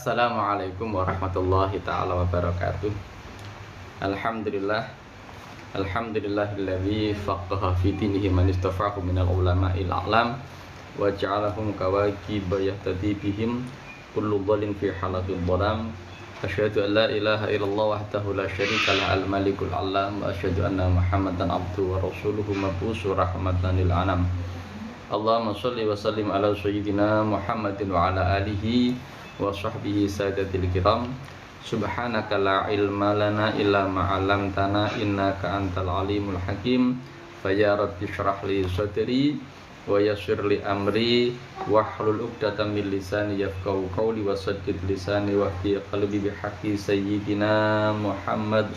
Assalamualaikum warahmatullahi ta'ala wabarakatuh. Alhamdulillah. Alhamdulillahilladzi faqaha fi dinihi man istafahu minal ulama'il a'lam wa ja'alahum kawakiba yahtadi bihim kullu dhalin fi halatil dhalam. Asyhadu an la ilaha illallah wahdahu la syarika lah al-malikul alam wa asyhadu anna muhammadan abduhu wa rasuluhu mabusu rahmatan lil anam. Allahumma sholli wa sallim ala sayyidina Muhammadin wa ala alihi wa sahbihi sadatil kiram. Subhanaka la ilma lana illa ma 'allamtana innaka antal alimul hakim. Fa ya rabbi shrah li sadri wa yassir li amri wahlul 'uqdatam min lisani yafqahu qawli wa saddid lisani wa hdi qalbi bi haqqi sayyidina Muhammad.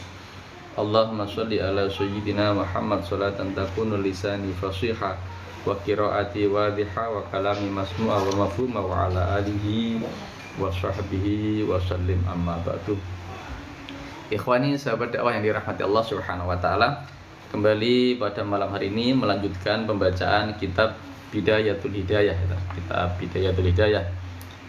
Allahumma sholli ala sayyidina Muhammad salatan takunu lisani fasiha wa qiraati wadhiha wa kalami masmu'a wa mafhuma wa ala alihi wa sahbihi wa sallim amma ba'du. Ikhwani sahabat dakwah yang dirahmati Allah Subhanahu wa taala, kembali pada malam hari ini melanjutkan pembacaan kitab Bidayatul Hidayah, kitab Bidayatul Hidayah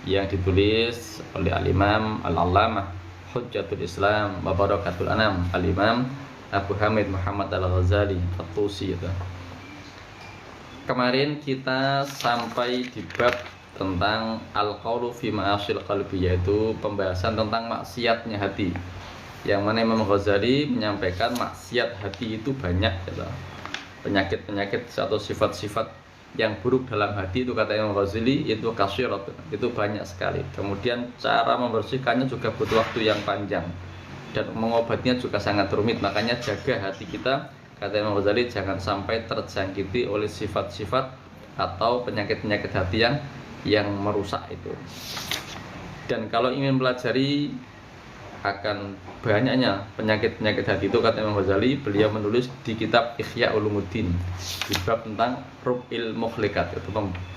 yang ditulis oleh Al-Imam Al-Allamah Hujjatul Islam wa Barakatul Anam Al-Imam Abu Hamid Muhammad Al-Ghazali At-Tusi. Kemarin kita sampai di bab tentang al-qawlu fi ma'asil qalbi, yaitu pembahasan tentang maksiatnya hati, yang mana Imam Ghazali menyampaikan maksiat hati itu banyak, gitu. Penyakit-penyakit atau sifat-sifat yang buruk dalam hati itu, kata Imam Ghazali, itu kasirat, itu banyak sekali. Kemudian cara membersihkannya juga butuh waktu yang panjang dan mengobatinya juga sangat rumit. Makanya jaga hati kita, kata Imam Ghazali, jangan sampai terjangkiti oleh sifat-sifat atau penyakit-penyakit hati yang merusak itu. Dan kalau ingin pelajari akan banyaknya penyakit-penyakit hati itu, kata Imam Ghazali, beliau menulis di kitab Ihya Ulumuddin di bab tentang Rub'il Mukhlikat, itu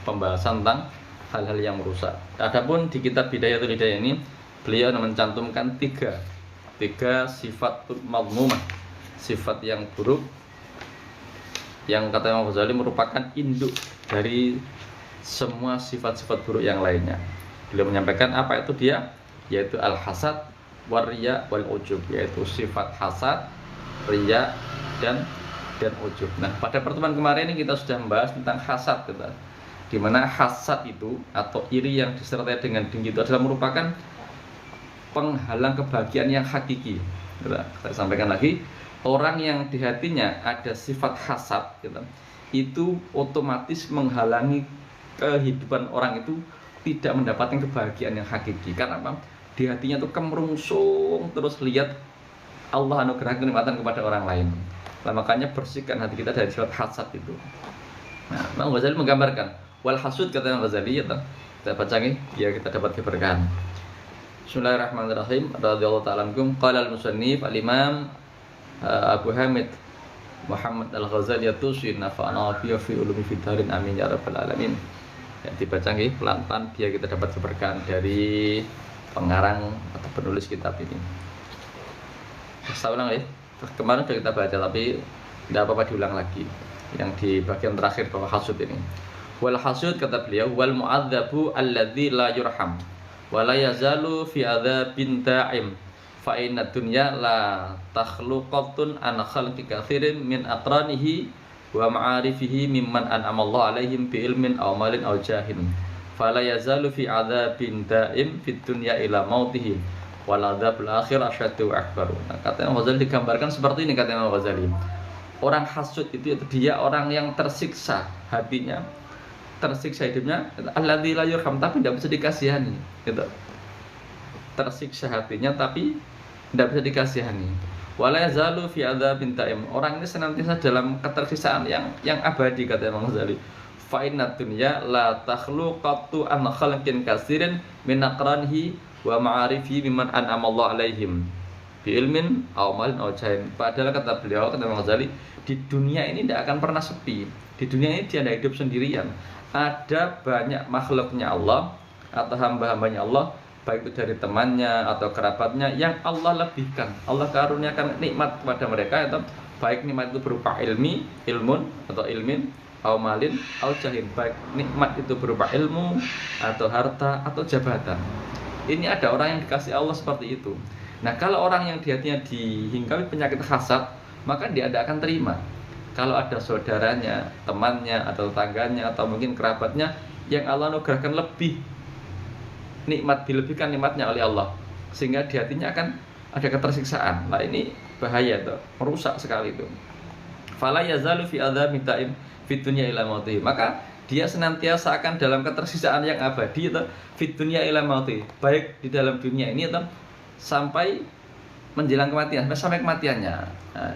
pembahasan tentang hal-hal yang merusak. Adapun di kitab Bidayatul Hidayah ini beliau mencantumkan tiga sifat madmumah, sifat yang buruk, yang kata Imam Ghazali merupakan induk dari semua sifat-sifat buruk yang lainnya. Beliau menyampaikan apa itu dia, yaitu al-hasad, war-riya, wal-ujub, yaitu sifat hasad, riya, dan ujub. Nah, pada pertemuan kemarin ini kita sudah membahas tentang hasad, gitu. Di mana hasad itu atau iri yang disertai dengan dengki itu adalah merupakan penghalang kebahagiaan yang hakiki. Gitu. Saya sampaikan lagi, orang yang di hatinya ada sifat hasad, gitu, itu otomatis menghalangi kehidupan orang itu tidak mendapatkan kebahagiaan yang hakiki. Karena apa? Di hatinya itu kemerungsung terus lihat Allah anugerah kenikmatan kepada orang lain. Nah, makanya bersihkan hati kita dari sifat hasad itu. Nah, Imam Ghazali menggambarkan wal hasud, kata Imam Ghazali, ya, kita baca nih biar kita dapat keberkahan. Bismillahirrahmanirrahim. Radhiyallahu ta'ala anhum. Qala al-musannif al-imam Abu Hamid Muhammad Al-Ghazali At-Tusi nafa'ana fi ulumi fid darin amin ya rabbal alamin. Ya, dibaca nggih pelan-pelan biar kita dapat keberkahan dari pengarang atau penulis kitab ini. Saya ulang ya. Kemarin sudah kita baca tapi tidak apa-apa diulang lagi. Yang di bagian terakhir bahwa hasud ini. Wal hasud, kata beliau, wal mu'adzabu alladzi la yurham wa la yazalu fi adzabin da'im. Fa inna dunya la takhluqatun an khalqi katsirin min aqranihi wa ma'arifihi mimman an'amallahu alaihim bi ilmin aw malin aw jahin. Fala yazalu fi adzabin da'im fid dunya ila mautihi wal adzabul akhir asyaddu wa akbar. Nah, kata Imam Ghazali digambarkan seperti ini, kata Imam Ghazali. Orang hasud itu dia orang yang tersiksa hatinya, tersiksa hidupnya, alladzi la yurham, tapi tidak bisa dikasihani, gitu. Tersiksa hatinya tapi tidak bisa dikasihani. Wala yazalu fi adzabin ta'im. Orang ini senantiasa dalam ketersiksaan yang abadi, kata Imam Ghazali. Fa inna dunya la takhluqatu an khalqin katsirin min aqranihi wa ma'arifi mimman an'amallahu alaihim bi ilmin aw malin aw jahin. Padahal, kata beliau, kata Imam Ghazali, di dunia ini tidak akan pernah sepi. Di dunia ini dia tidak hidup sendirian. Ada banyak makhluknya Allah atau hamba-hambanya Allah, baik itu dari temannya atau kerabatnya, yang Allah lebihkan, Allah karuniakan nikmat kepada mereka, atau baik nikmat itu berupa ilmun atau ilmin, au malin, au jahin, baik nikmat itu berupa ilmu atau harta atau jabatan. Ini ada orang yang dikasih Allah seperti itu. Nah, kalau orang yang di hatinya dihinggapi penyakit hasad, maka dia tidak akan terima. Kalau ada saudaranya, temannya, atau tetangganya, atau mungkin kerabatnya yang Allah anugerahkan lebih nikmat, dilebihkan nikmatnya oleh Allah, sehingga di hatinya akan ada ketersiksaan. Nah, ini bahaya tuh, merusak sekali itu. Fala yazalu fi adzabin ta'im fid dunya ila mautih. Maka dia senantiasa akan dalam ketersiksaan yang abadi itu fid dunya ila mautih, baik di dalam dunia ini atau sampai menjelang kematian, sampai kematiannya. Nah,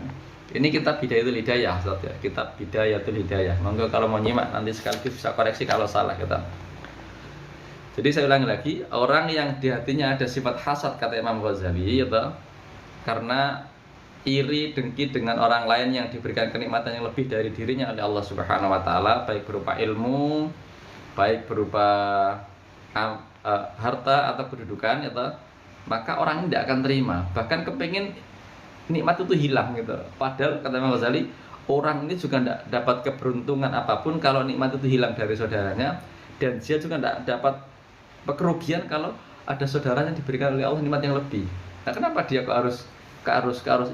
ini kitab Bidayatul Hidayah, ya. Kitab Bidayatul Hidayah. Monggo kalau mau nyimak nanti sekaligus bisa koreksi kalau salah kita. Jadi saya ulangi lagi, orang yang di hatinya ada sifat hasad kata Imam Ghazali itu karena iri dengki dengan orang lain yang diberikan kenikmatan yang lebih dari dirinya oleh Allah Subhanahu wa taala, baik berupa ilmu, baik berupa harta atau kedudukan itu, maka orang ini tidak akan terima, bahkan kepingin nikmat itu hilang gitu. Padahal kata Imam Ghazali, orang ini juga tidak dapat keberuntungan apapun kalau nikmat itu hilang dari saudaranya, dan dia juga tidak dapat kerugian kalau ada saudaranya diberikan oleh Allah nikmat yang lebih. Nah, kenapa dia harus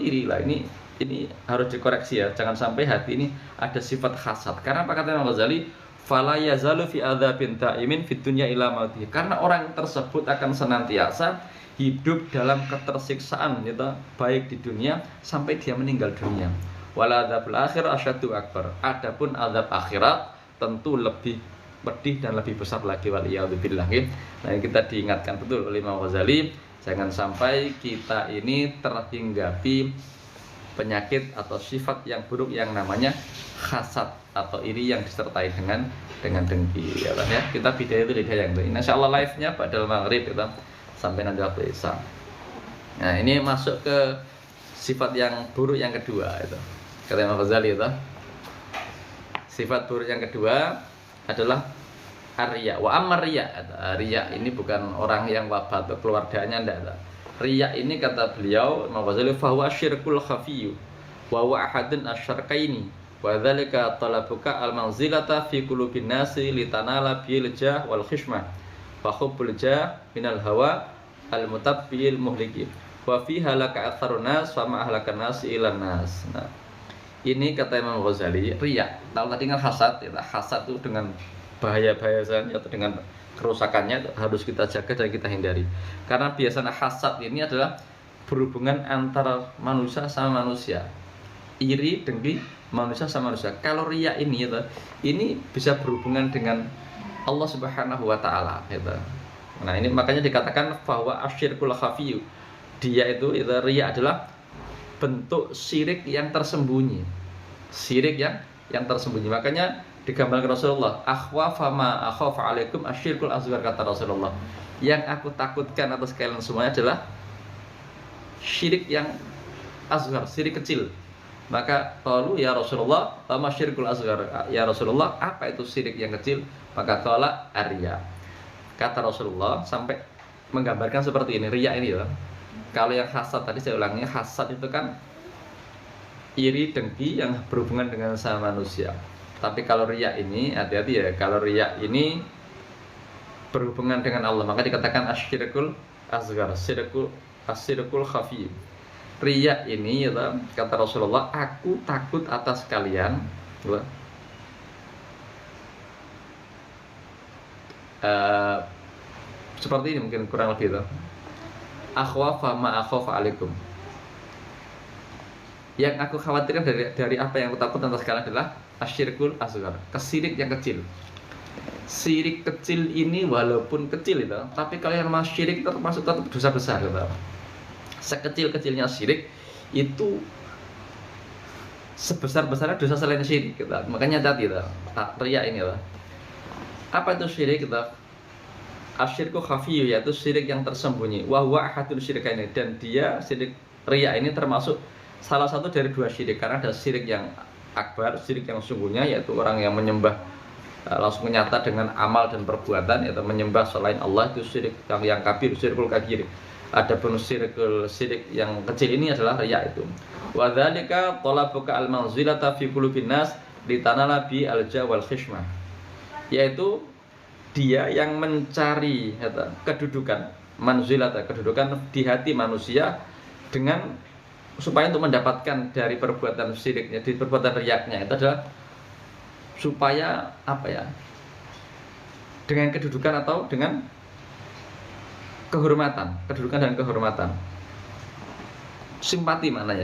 iri lah? Ini harus dikoreksi ya, jangan sampai hati ini ada sifat hasad. Karena apa kata Imam Ghazali? Fala yazalu fi adzabin ta'imin fid dunya ila mautih. Karena orang tersebut akan senantiasa hidup dalam ketersiksaan gitu, baik di dunia sampai dia meninggal dunia. Wala adzabul akhir asyaddu akbar. Adapun azab akhirat tentu lebih pedih dan lebih besar lagi, waliyadzubillah. Nah, kita diingatkan betul oleh Imam Ghazali, jangan sampai kita ini terhinggapi penyakit atau sifat yang buruk yang namanya hasad atau iri yang disertai dengan dengki ya, ya. Kita Bidayatul Hidayah yang ini insyaallah live-nya pada maghrib kita sampai nanti waktu Isya. Nah, ini masuk ke sifat yang buruk yang kedua itu. Kata Imam Ghazali itu, sifat buruk yang kedua adalah ar-riya. Wa amma riya, riya ini bukan orang yang wabah atau keluarganya, enggak. Riya ini kata beliau Imam Ghazali, fa huwa syirkul khafiyyu wa huwa ahadun asyarkaini wa dzalika talabuka al-manzilata fi qulubin nasi litanala bil jah wal khishmah fa hubbul jah minal hawa al-mutabbil muhliki wa fi halaka atharun nas wa ma ahlakan nas ilan nas. Nah, ini kata Imam Ghazali, riya. Kalau tadi kan hasad, ya, hasad itu dengan bahaya-bahayanya atau dengan kerusakannya harus kita jaga dan kita hindari. Karena biasanya hasad ini adalah berhubungan antara manusia sama manusia, iri dengki manusia sama manusia. Kalau riya ini ya, ini bisa berhubungan dengan Allah Subhanahu wa taala gitu. Nah, ini makanya dikatakan bahwa asyirkul khafiyyu. Dia itu riya adalah bentuk syirik yang tersembunyi. Syirik yang tersembunyi. Makanya digambarkan Rasulullah, akhwafa ma akhafa alaikum asyirkul asghar, kata Rasulullah. Yang aku takutkan atas kalian semuanya adalah syirik yang asghar, syirik kecil. Maka qalu ya Rasulullah, ma syirkul asghar? Ya Rasulullah, apa itu syirik yang kecil? Maka qala ar-riya. Kata Rasulullah sampai menggambarkan seperti ini, riya ini ya. Kalau yang hasad tadi saya ulangi, hasad itu kan iri dengki yang berhubungan dengan sama manusia. Tapi kalau riya ini hati-hati ya, kalau riya ini berhubungan dengan Allah, maka dikatakan asyirkul asghar, asyirkul khafi. Riya ini ya, kata Rasulullah, aku takut atas kalian seperti ini mungkin kurang lebih itu. Akhwafa ma akhafa alaikum. Yang aku khawatirkan dari apa yang aku takut atas kalian adalah asyirkul asghar, kesirik yang kecil. Syirik kecil ini walaupun kecil itu, tapi kalau yang mas syirik itu termasuk tetap dosa besar gitu. Sekecil-kecilnya syirik itu sebesar-besarnya dosa selain syirik gitu. Makanya tadi itu riya ini lah. Apa itu syirik gitu? Asyirku khafiyyu, yaitu syirik yang tersembunyi. Wa huwa ahadul syirkaini, dan dia syirik riya ini termasuk salah satu dari dua syirik, karena ada syirik yang akbar, syirik yang sungguhnya, yaitu orang yang menyembah langsung menyata dengan amal dan perbuatan, yaitu menyembah selain Allah, itu syirik yang kabir, syirkul kabir. Adapun syirik yang kecil ini adalah riya itu. Wa dzalika talabuka al-manzilata fi qulubin nas litanala bi al-ja wal khishmah, yaitu dia yang mencari kedudukan manzilata, kedudukan di hati manusia dengan supaya untuk mendapatkan dari perbuatan syiriknya, di perbuatan riyaknya itu adalah supaya apa ya? Dengan kedudukan atau dengan kehormatan, kedudukan dan kehormatan. Simpati maknanya,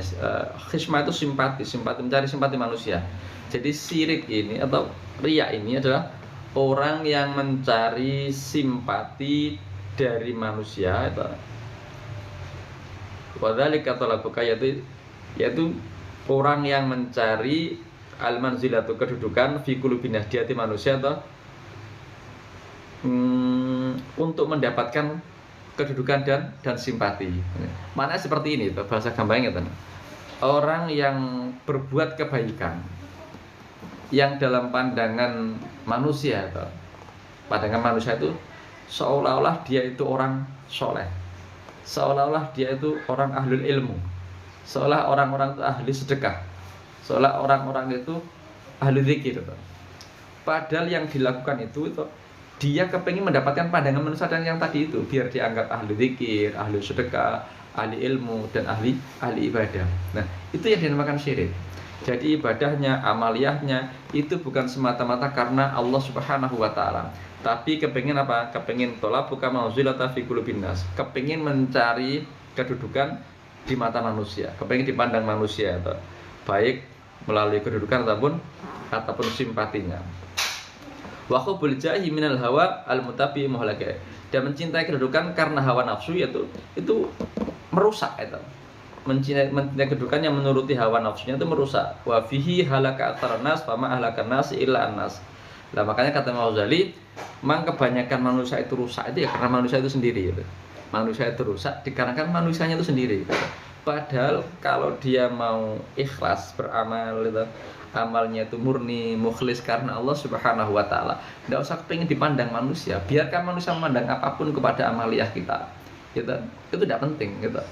khismah itu simpati, mencari simpati manusia. Jadi syirik ini atau riya ini adalah orang yang mencari simpati dari manusia itu. Wadzalika talabuka yaitu orang yang mencari al-manzilatu, kedudukan fi qulubin di hati manusia atau untuk mendapatkan kedudukan dan simpati. Maknanya seperti ini, bahasa gampangnya kan. Orang yang berbuat kebaikan yang dalam pandangan manusia itu seolah-olah dia itu orang soleh, seolah-olah dia itu orang ahlul ilmu, seolah orang-orang itu ahli sedekah, seolah orang-orang itu ahli zikir. Padahal yang dilakukan itu dia kepengen mendapatkan pandangan manusia dan yang tadi itu, biar dianggap ahli zikir, ahli sedekah, ahli ilmu, dan ahli ibadah. Nah, itu yang dinamakan syirik. Jadi ibadahnya, amaliyahnya itu bukan semata-mata karena Allah Subhanahu wa Ta'ala, tapi kepengen apa? Kepengen tolabuka mauzilata fi qulubin nas, kepengen mencari kedudukan di mata manusia, kepengen dipandang manusia, atau baik melalui kedudukan ataupun simpatinya. Wa hubul jahi minal hawa al-mutabi muhlaka, dan mencintai kedudukan karena hawa nafsu itu merusak itu. Mencintai kedudukan yang menuruti hawa nafsunya itu merusak. Wa fihi halaka atarnas fama ahlakan nas illa annas. Nah, makanya kata Imam Ghazali, memang kebanyakan manusia itu rusak itu ya karena manusia itu sendiri gitu. Manusia itu rusak dikarenakan manusianya itu sendiri gitu. Padahal kalau dia mau ikhlas beramal gitu, amalnya itu murni, mukhlis karena Allah Subhanahu wa Ta'ala, tidak usah pengen dipandang manusia, biarkan manusia memandang apapun kepada amaliyah kita gitu. Itu tidak penting gitu.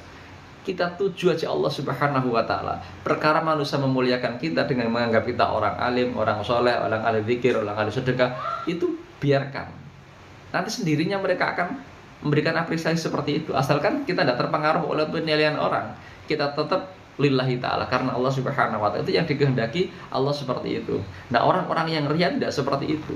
Kita tuju aja Allah Subhanahu wa Ta'ala. Perkara manusia memuliakan kita dengan menganggap kita orang alim, orang soleh, orang ahli zikir, orang ahli sedekah, itu biarkan. Nanti sendirinya mereka akan memberikan apresiasi seperti itu. Asalkan kita tidak terpengaruh oleh penilaian orang, kita tetap lillahi ta'ala, karena Allah Subhanahu wa Ta'ala. Itu yang dikehendaki Allah seperti itu. Nah, orang-orang yang riya tidak seperti itu.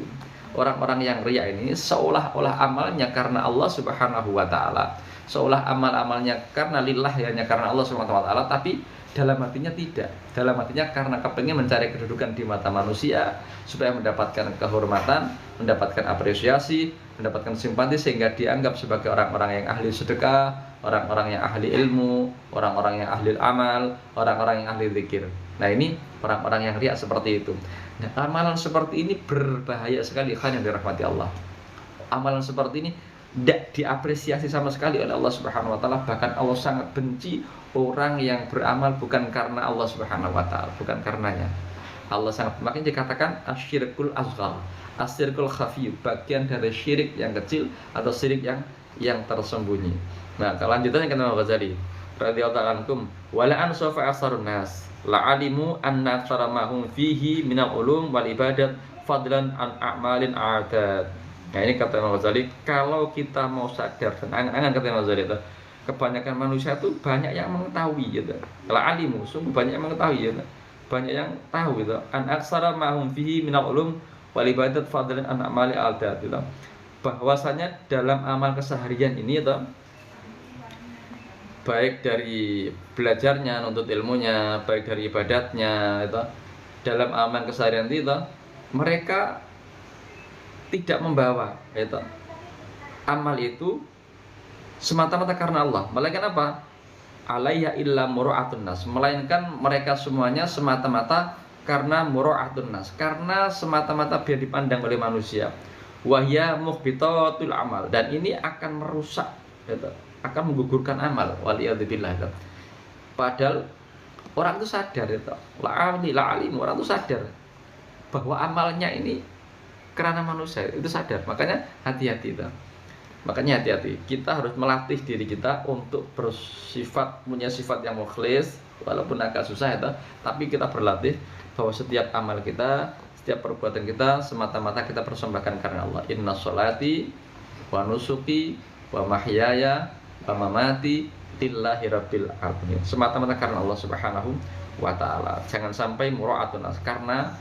Orang-orang yang riya ini seolah-olah amalnya karena Allah Subhanahu wa Ta'ala, seolah amal-amalnya karena lillah, hanya karena Allah Subhanahu wa Ta'ala, tapi dalam hatinya tidak. Dalam hatinya karena kepengen mencari kedudukan di mata manusia supaya mendapatkan kehormatan, mendapatkan apresiasi, mendapatkan simpati, sehingga dianggap sebagai orang-orang yang ahli sedekah, orang-orang yang ahli ilmu, orang-orang yang ahli amal, orang-orang yang ahli zikir. Nah, ini orang-orang yang riya seperti itu. Nah, amalan seperti ini berbahaya sekali, kan yang dirahmati Allah. Amalan seperti ini tidak diapresiasi sama sekali oleh Allah Subhanahu wa Ta'ala. Bahkan Allah sangat benci orang yang beramal bukan karena Allah Subhanahu wa Ta'ala, bukan karenanya. Allah sangat, makanya dikatakan asyirkul asghar, asyirkul khafi, bagian dari syirik yang kecil atau syirik yang tersembunyi. Nah, kelanjutannya kata Imam Ghazali radhiyallahu anhum, wala an safa asarun nas la alimu anna aktsara ma hum fihi minal ulum wal ibadat fadlan an a'malin a'dad. Nah, ini kata Imam Ghazali, kalau kita mau sadar dan angan-angan, kata Imam Ghazali itu, kebanyakan manusia itu banyak yang mengetahui gitu. La alimu, sungguh banyak yang mengetahui gitu. Banyak yang tahu gitu. An aktsara ma hum fihi minal ulum wal ibadat fadlan an a'malin a'dad gitu. Bahwasanya dalam amal keseharian ini itu, baik dari belajarnya, nuntut ilmunya, baik dari ibadatnya itu, dalam amal keseharian itu mereka tidak membawa itu amal itu semata-mata karena Allah, melainkan apa? Alayya illa mura'atun nas, melainkan mereka semuanya semata-mata karena mura'atun nas, karena semata-mata biar dipandang oleh manusia. Wahya muhbitatul amal, dan ini akan merusak gitu, akan menggugurkan amal, waliyadzubillah. Padahal orang itu sadar itu, la alim, orang itu sadar bahwa amalnya ini karena manusia, itu sadar. Makanya hati-hati itu. Makanya hati-hati. Kita harus melatih diri kita untuk bersifat, punya sifat yang mukhlis, walaupun agak susah itu, tapi kita berlatih bahwa setiap amal kita, setiap perbuatan kita semata-mata kita persembahkan karena Allah. Inna sholati wa nusuki wa mahyaya wa mamati lillahi rabbil alamin. Semata-mata karena Allah Subhanahu wa taala. Jangan sampai mura'atun nas karena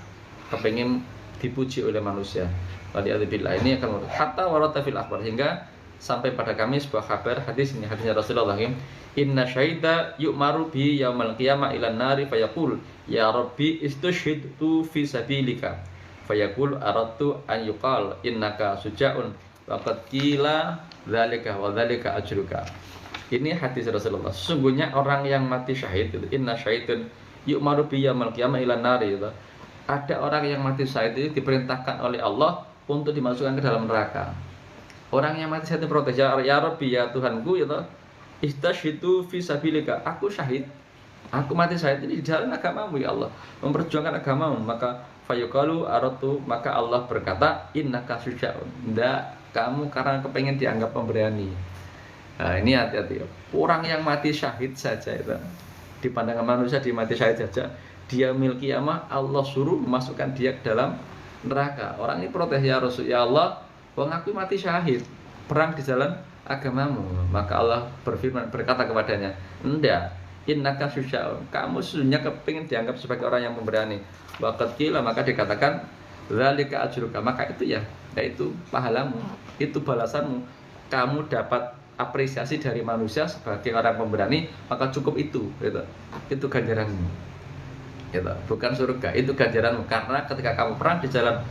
kepengin dipuji oleh manusia. Waliyadzubillah, ini akan hatta warata fil akhbar, hingga sampai pada kami sebuah kabar hadis, ini hadisnya Rasulullah, inna syahida yu'maru bi yaumal qiyamah ilan nari fayaqul ya rabbi istushhidtu fi sabilika fayaqul aradtu an yuqal innaka suja'un wa qad qila dzalika wa dzalika ajruka. Ini hadis Rasulullah. Sesungguhnya orang yang mati syahid itu, inna syahidun yu'maru bi yaumal qiyamah ilan nari itu. Ada orang yang mati syahid itu diperintahkan oleh Allah untuk dimasukkan ke dalam neraka. Orang yang mati syahid protes, ya Rabbi, ya Tuhanku, ya toh, istashhidu fi sabilika, aku syahid, aku mati syahid ini di jalan agamamu ya Allah, memperjuangkan agamamu. Maka fayuqalu aratu, maka Allah berkata, innaka syuja'un, ndak, kamu karena kepengen dianggap pemberani. Nah ini hati-hati, orang yang mati syahid saja itu, di pandangan manusia dia mati syahid saja, dia milki kiamah, Allah suruh memasukkan dia ke dalam neraka. Orang ini protes, ya Rasul, ya Allah, wong aku mati syahid perang di jalan agamamu. Maka Allah berfirman, berkata kepadanya, enggak, innaka syuja'un, kamu sesungguhnya kepingin dianggap sebagai orang yang pemberani. Waqad qila, maka dikatakan dzalika ajruka, maka itu ya, yaitu pahalamu, itu balasanmu, kamu dapat apresiasi dari manusia sebagai orang pemberani, maka cukup itu, gitu. Itu ganjaranmu, gitu. Bukan surga, itu ganjaranmu. Karena ketika kamu perang di jalan,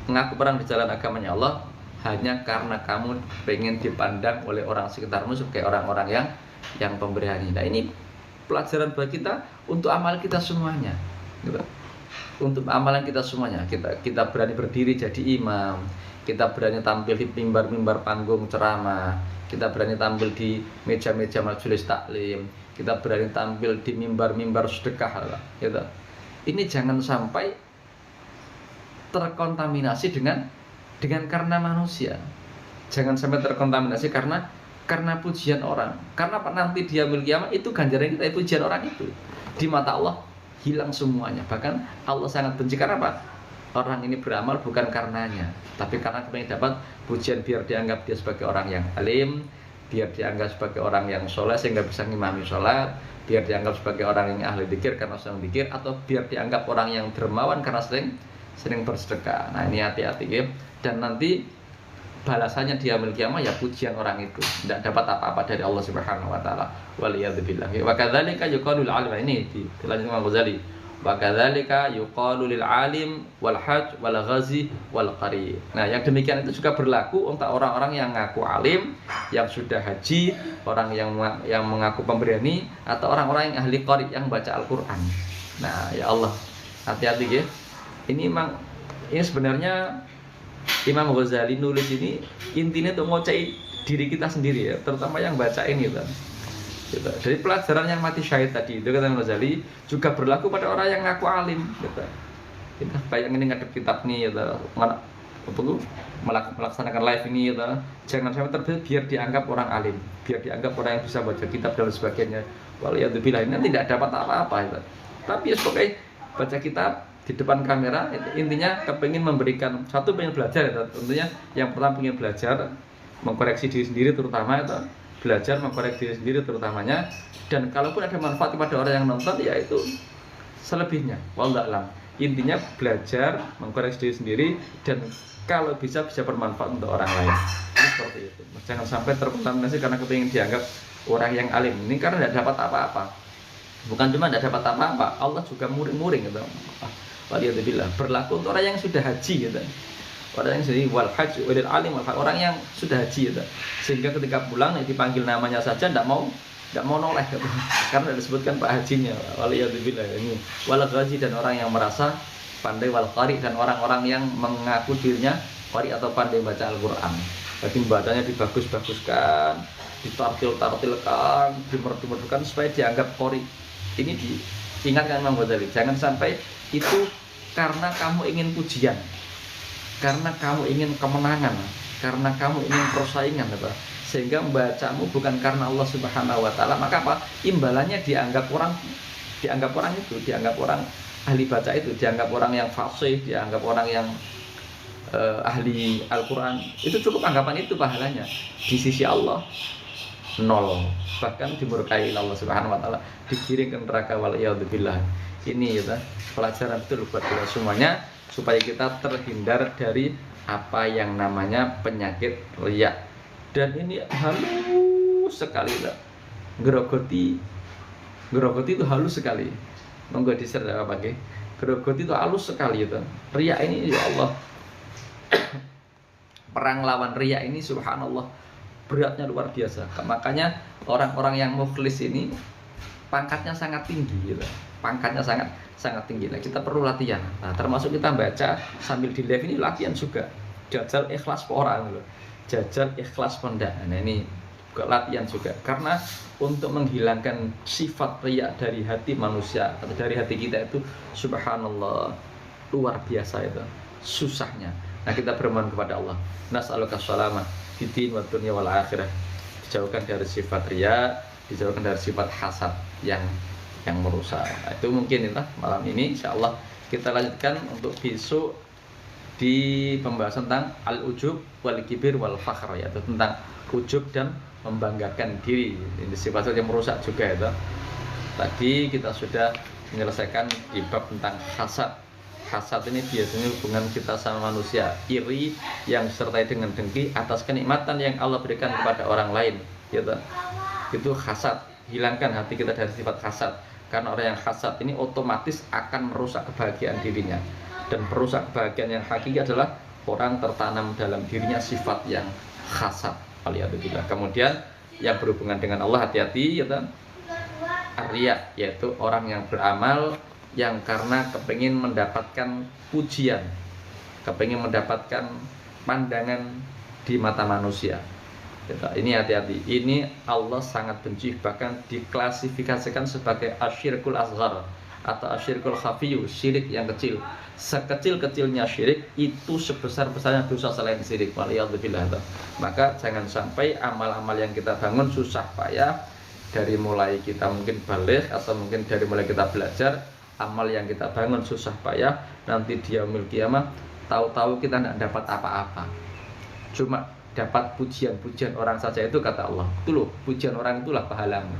mengaku perang di jalan agamanya Allah, hanya karena kamu pengen dipandang oleh orang sekitarmu sebagai orang-orang yang pemberani. Nah ini pelajaran bagi kita untuk amal kita semuanya, gitu. Untuk amalan kita semuanya, kita berani berdiri jadi imam, kita berani tampil di mimbar-mimbar panggung ceramah, kita berani tampil di meja-meja majelis taklim, kita berani tampil di mimbar-mimbar sedekah, gitu. Ini jangan sampai terkontaminasi dengan karena manusia. Jangan sampai terkontaminasi karena pujian orang. Karena nanti dia milik kiamat itu ganjaran kita, pujian orang itu di mata Allah hilang semuanya. Bahkan Allah sangat benci karena apa? Orang ini beramal bukan karenanya, tapi karena kepengen dapat pujian, biar dianggap dia sebagai orang yang alim, biar dianggap sebagai orang yang soleh sehingga bisa ngimami sholat, biar dianggap sebagai orang yang ahli dzikir karena sering dzikir, atau biar dianggap orang yang dermawan karena sering bersedekah. Nah ini hati-hati ya. Dan nanti balasannya dia milik kiamat ya pujian orang itu, tidak dapat apa-apa dari Allah Subhanahu wa taala. Waliyadzubillah. Wa kadzalika yuqalu lil alim, ini dilanjutkan Imam Ghazali. Wa kadzalika yuqalu lil alim wal hajj wal ghazi wal qari. Nah, yang demikian itu juga berlaku untuk orang-orang yang ngaku alim, yang sudah haji, orang yang mengaku pemberani, atau orang-orang yang ahli qari, yang baca Al-Qur'an. Nah, ya Allah, hati-hati ya. Ini sebenarnya Imam Ghazali nulis ini intinya untuk ngocei diri kita sendiri ya, terutama yang baca ini kan. Gitu. Dari pelajaran yang mati syahid tadi itu kata Imam Ghazali juga berlaku pada orang yang ngaku alim. Gitu. Kita bayang ini ngadep kitab nih, gitu. Melaksanakan live ini, gitu. Jangan sampai terbit biar dianggap orang alim, biar dianggap orang yang bisa baca kitab dan sebagainya. Waliyadzubillah, ini tidak dapat apa-apa. Gitu. Tapi ya sebagai baca kitab di depan kamera, intinya kepingin memberikan satu, pengen belajar ya, tentunya yang pertama pengen belajar mengkoreksi diri sendiri, terutama itu belajar mengkoreksi diri sendiri terutamanya, dan kalaupun ada manfaat kepada orang yang nonton ya itu selebihnya, wallahu a'lam. Intinya belajar mengkoreksi diri sendiri, dan kalau bisa bermanfaat untuk orang lain. Ini seperti itu. Jangan sampai terkontaminasi karena kepingin dianggap orang yang alim. Ini karena tidak dapat apa-apa. Bukan cuma tidak dapat apa-apa, Allah juga muring-muring gitu. Waliyadzubillah, berlaku untuk orang yang sudah haji gitu. Orang yang sudah wal haji walil alim, orang yang sudah haji gitu. Sehingga ketika pulang dipanggil namanya saja tidak mau noleh gitu. Karena disebutkan Pak Hajinya. Waliyadzubillah, ini wal ghazi, dan orang yang merasa pandai, wal qari, dan orang-orang yang mengaku dirinya qari atau pandai baca Al-Qur'an. Jadi bacanya dibagus-baguskan, ditartil-tartilkan, dimerdu-merdukan supaya dianggap qari. Ini diingatkan Imam Ghazali, jangan sampai itu karena kamu ingin pujian, karena kamu ingin kemenangan, karena kamu ingin persaingan, sehingga membacamu bukan karena Allah Subhanahu wa taala, maka apa? Imbalannya dianggap orang itu, dianggap orang ahli baca itu, dianggap orang yang fasih, dianggap orang yang ahli Al-Quran, itu cukup anggapan itu pahalanya di sisi Allah nol, bahkan dimurkai Allah Subhanahu wa taala, digiring ke neraka waliyadzubillah. Ini ya pelajaran betul buat kita semuanya supaya kita terhindar dari apa yang namanya penyakit riya. Dan ini halus sekali lah, gerogoti itu halus sekali. Monggo di-share apa pakai gerogoti itu halus sekali itu. Riya ini ya Allah, perang lawan riya ini subhanallah beratnya luar biasa. Makanya orang-orang yang mukhlis ini pangkatnya sangat tinggi gitu. Pangkatnya sangat tinggi. Nah, kita perlu latihan. Nah, termasuk kita baca sambil di live ini latihan juga. Jajal ikhlas orang loh. Jajal ikhlas pendak. Nah, ini juga latihan juga. Karena untuk menghilangkan sifat riya dari hati manusia atau dari hati kita itu subhanallah luar biasa itu susahnya. Nah, kita bermohon kepada Allah. Nas'aluka salamah fiddin wa dunya wal akhirah. Dijauhkan dari sifat riya, dijauhkan dari sifat hasad yang merusak. Nah, itu mungkin itulah malam ini insyaallah kita lanjutkan untuk besok di pembahasan tentang al-ujub wal kibir wal fakhr, yaitu tentang ujub dan membanggakan diri. Ini sifat yang merusak juga itu. Tadi kita sudah menyelesaikan di bab tentang hasad. Hasad ini biasanya hubungan kita sama manusia, iri yang disertai dengan dengki atas kenikmatan yang Allah berikan kepada orang lain, gitu. Itu hasad. Hilangkan hati kita dari sifat hasad, karena orang yang hasad ini otomatis akan merusak kebahagiaan dirinya. Dan perusak kebahagiaan yang hakiki adalah orang tertanam dalam dirinya sifat yang hasad. Alhamdulillah. Kemudian yang berhubungan dengan Allah, hati-hati, gitu. Riya, yaitu orang yang beramal yang karena kepingin mendapatkan pujian, kepingin mendapatkan pandangan di mata manusia. Ini hati-hati. Ini Allah sangat benci, bahkan diklasifikasikan sebagai asyirkul asghar atau asyirkul khafiyu, syirik yang kecil. Sekecil-kecilnya syirik itu sebesar-besarnya dosa selain syirik. Waliyadzubillah. Maka jangan sampai amal-amal yang kita bangun susah payah dari mulai kita mungkin balik atau mungkin dari mulai kita belajar, amal yang kita bangun susah payah, nanti di yaumil qiyamah tahu-tahu kita tidak dapat apa-apa, cuma dapat pujian-pujian orang saja. Itu kata Allah, itu loh, pujian orang itulah pahalamu,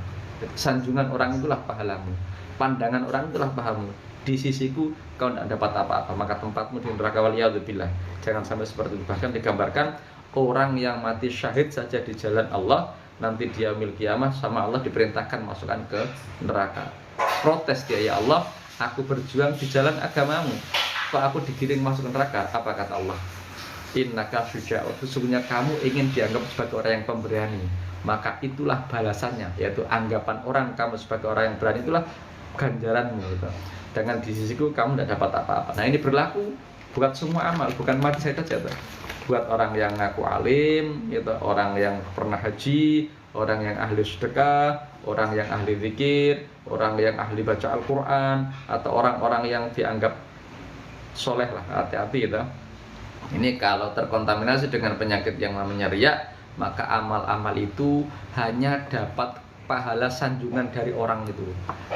sanjungan orang itulah pahalamu, pandangan orang itulah pahamu. Di sisiku kau tidak dapat apa-apa, maka tempatmu di neraka waliyadzubillah. Jangan sampai seperti itu. Bahkan digambarkan orang yang mati syahid saja di jalan Allah, nanti di yaumil qiyamah sama Allah diperintahkan masukkan ke neraka. Protes dia, ya Allah, aku berjuang di jalan agamamu, kok aku digiring masuk neraka? Apa kata Allah? Innaka syuja'un, sesungguhnya kamu ingin dianggap sebagai orang yang pemberani, maka itulah balasannya, yaitu anggapan orang kamu sebagai orang yang berani, itulah ganjaranmu gitu. Dengan di sisiku kamu tidak dapat apa-apa. Nah, ini berlaku buat semua amal, bukan mati saya saja tuh. Buat orang yang ngaku alim, gitu, orang yang pernah haji, orang yang ahli sedekah, orang yang ahli zikir, orang yang ahli baca Al-Quran, atau orang-orang yang dianggap soleh lah, hati-hati gitu. Ini kalau terkontaminasi dengan penyakit yang namanya riya, maka amal-amal itu hanya dapat pahala sanjungan dari orang itu,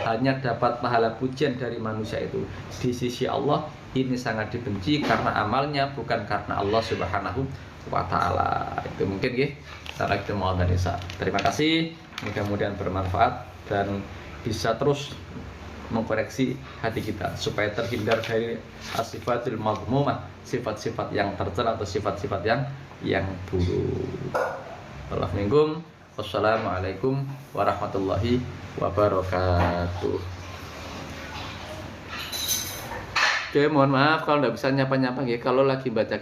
hanya dapat pahala pujian dari manusia itu. Di sisi Allah ini sangat dibenci karena amalnya bukan karena Allah Subhanahu wa ta'ala. Itu mungkin ya. Setelah kita mau dan Isa. Terima kasih, mudah-mudahan bermanfaat dan bisa terus mengkoreksi hati kita supaya terhindar dari sifatul madhmumah, sifat-sifat yang tercela atau sifat-sifat yang buruk. Wassalamualaikum warahmatullahi wabarakatuh. Oke, mohon maaf kalau nggak bisa nyapa-nyapa ya, kalau lagi baca